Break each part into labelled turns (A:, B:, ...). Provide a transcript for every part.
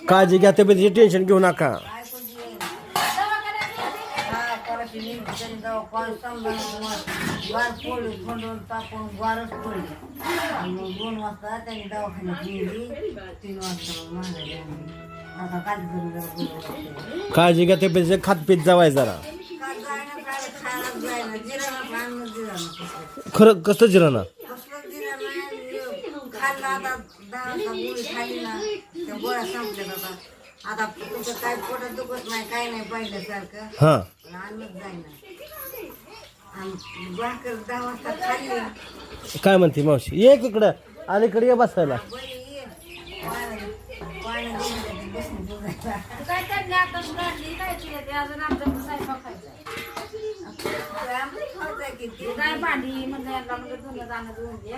A: काळजी घ्या, तब्येतीची टेन्शन घेऊ नका.
B: वार पोळी खंडून टाकून वारच पडली. मग 2 वाजता त्यांनी दवाखान्यात नेली. 3 वाजता मग माघारी आणली. आता काल जरा
A: काळजी घ्या, तब्येतीचे खातपीत जावाय जरा.
B: काय जायना काय खायला जायना जिराना आणून जिराना
A: खरं कसं जिराना
B: कसलं जिरा नाही खाल्ला. आता 10 वाजता गोळी खाल्ली ना त्या गोळ्या संपल्यात. आता तुमचं काय पोटात दुखत नाही काय नाही पहिल्यासारखं.
A: हा
B: पण आणूनच जायना. आणि भाकर 10 वाजता खाल्ली.
A: काय म्हणते मावशी, ये इकडं अलीकडे ये बसायला.
C: काय काढली आता काढली काय ते अजून आमचं स्वयंपाक खायचा काय भांडी म्हणजे यांना म्हणजे धुणं जाणं धुवून दे.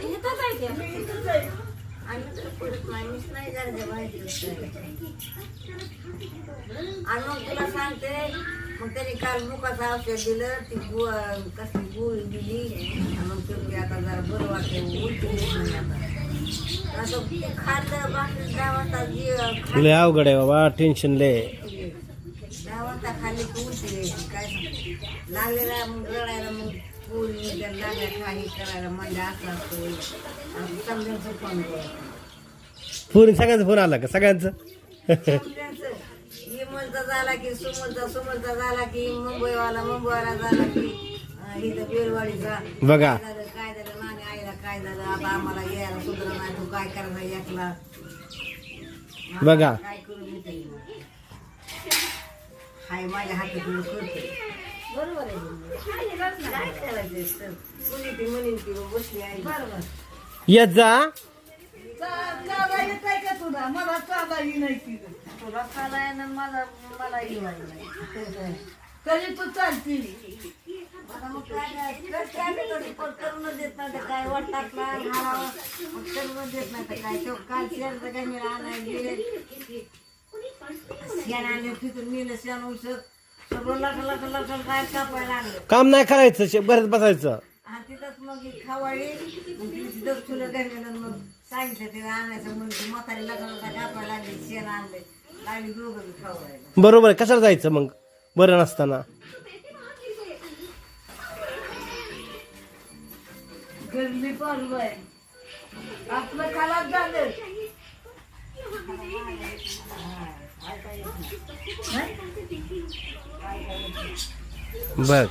C: इथंच आहे ते.
B: आणि मग तुला सांगते, मग त्यांनी काल मुखाचं औषध दिलं. ती कसली गोळी दिली. आणि मग तुम्ही आता जरा बरं वाटतं. उलटी येत नाही आता. आता ते खाल्लं बाकी 10 वाजता
A: लय अवघड आहे बाबा, टेन्शन लय.
B: 10 वाजता खाल्ली की उलटी यायची. काय सांगते लागलेला मग रडायला. मग पोळी लागल्या काही करायला म्हणजे असं असतो. समजायचं फोन
A: फोन सगळ्यांचा फोन आला का सगळ्यांचं?
B: इमलचा झाला की सुमलचा झाला की मुंबईवाला झाला की इथं बेलवाडीचा
A: बघा
B: काय झालं नाणे आईला काय झालं. आता आम्हाला यायला सुधरा नाही. तू काय करायचं एकला
A: बघा.
B: काय करून येते हाय माझ्या हातात करते. बरोबर आहे. काय करायचं कोणी ती म्हणेन की बसली आई. बरोबर
A: येत जा.
B: मला चालायला नाही. तुला चालाय ना मला येवायला नाही. कधी तू चालती मग काय करूनच देत नाही. तर काय वाट टाकला करूनच देत नाही. तर काय तो काल शेण काय मी आणायला गेले. शेण आणले तिथून नेलं. शेण उचत सगळं लख काय कापायला लागलं.
A: काम नाही करायचं, बरंच बसायचं.
B: आणि तिथंच मग खावाळी तिथंच फुलं घाललेलं. मग सांगितलं ते आणायचं म्हणून म्हातारी लग्नाला कापायला लागले. शेण आणले लागली दोघं बी खावायला.
A: बरोबर आहे, कशाला जायचं मग बरं नसताना.
B: गरमी पाडू आहे आपलं खराब झालं.
A: बघ